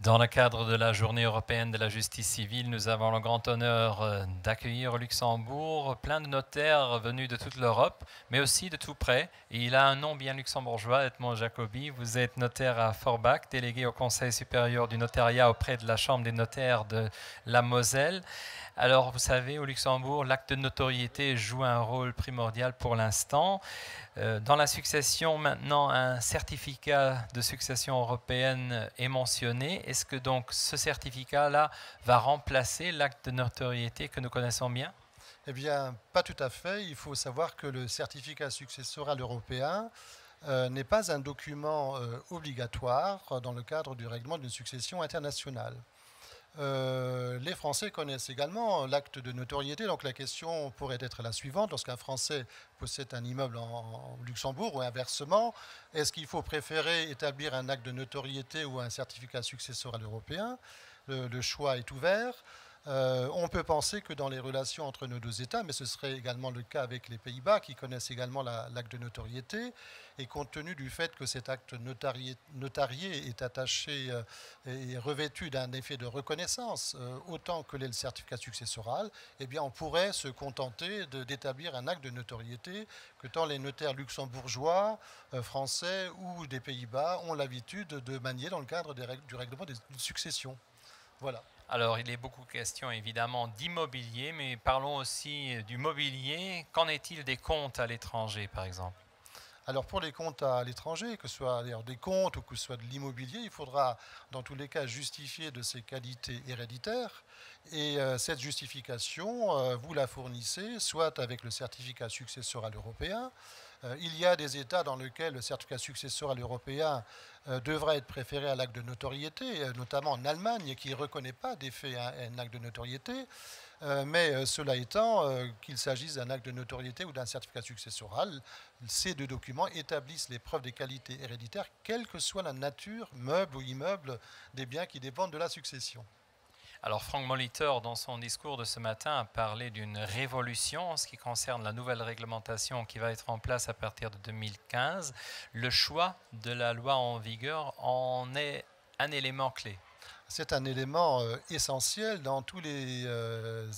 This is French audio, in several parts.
Dans le cadre de la Journée européenne de la justice civile, nous avons le grand honneur d'accueillir au Luxembourg plein de notaires venus de toute l'Europe, mais aussi de tout près. Et il a un nom bien luxembourgeois, Edmond Jacobi. Vous êtes notaire à Forbach, délégué au Conseil supérieur du notariat auprès de la Chambre des notaires de la Moselle. Alors, vous savez, au Luxembourg, l'acte de notoriété joue un rôle primordial pour l'instant. Dans la succession, maintenant, un certificat de succession européenne est mentionné. Est-ce que donc ce certificat-là va remplacer l'acte de notoriété que nous connaissons bien? Eh bien, pas tout à fait. Il faut savoir que le certificat successoral européen n'est pas un document obligatoire dans le cadre du règlement d'une succession internationale. Les Français connaissent également l'acte de notoriété, donc la question pourrait être la suivante. Lorsqu'un Français possède un immeuble en Luxembourg ou inversement, est-ce qu'il faut préférer établir un acte de notoriété ou un certificat successoral européen? Le choix est ouvert. On peut penser que dans les relations entre nos deux États, mais ce serait également le cas avec les Pays-Bas qui connaissent également l'acte de notoriété, et compte tenu du fait que cet acte notarié est attaché et revêtu d'un effet de reconnaissance, autant que l'est le certificat successoral, eh bien on pourrait se contenter d'établir un acte de notoriété que tant les notaires luxembourgeois, français ou des Pays-Bas ont l'habitude de manier dans le cadre du règlement des successions. Voilà. Alors, il est beaucoup question évidemment d'immobilier, mais parlons aussi du mobilier. Qu'en est-il des comptes à l'étranger, par exemple? Alors pour les comptes à l'étranger, que ce soit d'ailleurs des comptes ou que ce soit de l'immobilier, il faudra dans tous les cas justifier de ses qualités héréditaires. Et cette justification, vous la fournissez soit avec le certificat successoral européen. Il y a des États dans lesquels le certificat successoral européen devra être préféré à l'acte de notoriété, notamment en Allemagne, qui ne reconnaît pas d'effet un acte de notoriété. Mais cela étant, qu'il s'agisse d'un acte de notoriété ou d'un certificat successoral, ces deux documents établissent les preuves des qualités héréditaires, quelle que soit la nature, meuble ou immeuble, des biens qui dépendent de la succession. Alors, Frank Molitor, dans son discours de ce matin, a parlé d'une révolution en ce qui concerne la nouvelle réglementation qui va être en place à partir de 2015. Le choix de la loi en vigueur en est un élément clé. C'est un élément essentiel dans tous les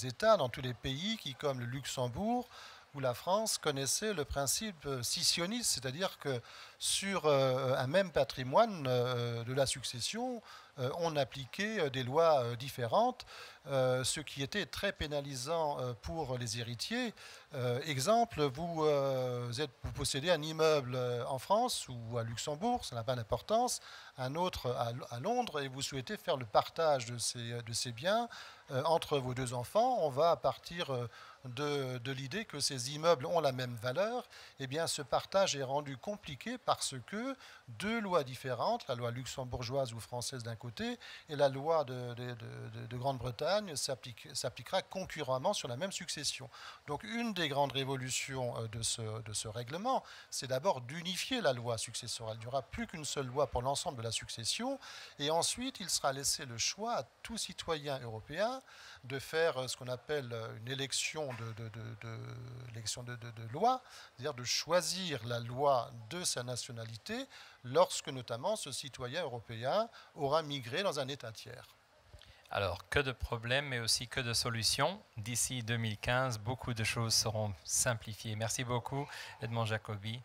États, dans tous les pays qui, comme le Luxembourg ou la France, connaissaient le principe scissionniste, c'est-à-dire que sur un même patrimoine de la succession, on appliquait des lois différentes, ce qui était très pénalisant pour les héritiers. Exemple, vous possédez un immeuble en France ou à Luxembourg, ça n'a pas d'importance, un autre à Londres, et vous souhaitez faire le partage de ces biens entre vos deux enfants. On va partir de l'idée que ces immeubles ont la même valeur. Eh bien, ce partage est rendu compliqué parce que deux lois différentes, la loi luxembourgeoise ou française d'un côté et la loi de Grande-Bretagne, s'appliquera concurremment sur la même succession. Donc une des grandes révolutions de ce règlement, c'est d'abord d'unifier la loi successorale. Il n'y aura plus qu'une seule loi pour l'ensemble de la succession, et ensuite il sera laissé le choix à tout citoyen européen de faire ce qu'on appelle une élection de loi, c'est-à-dire de choisir la loi de sa nationalité lorsque notamment ce citoyen européen aura migré dans un État tiers. Alors, que de problèmes, mais aussi que de solutions. D'ici 2015, beaucoup de choses seront simplifiées. Merci beaucoup, Edmond Jacobi.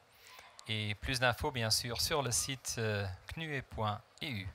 Et plus d'infos, bien sûr, sur le site knue.eu.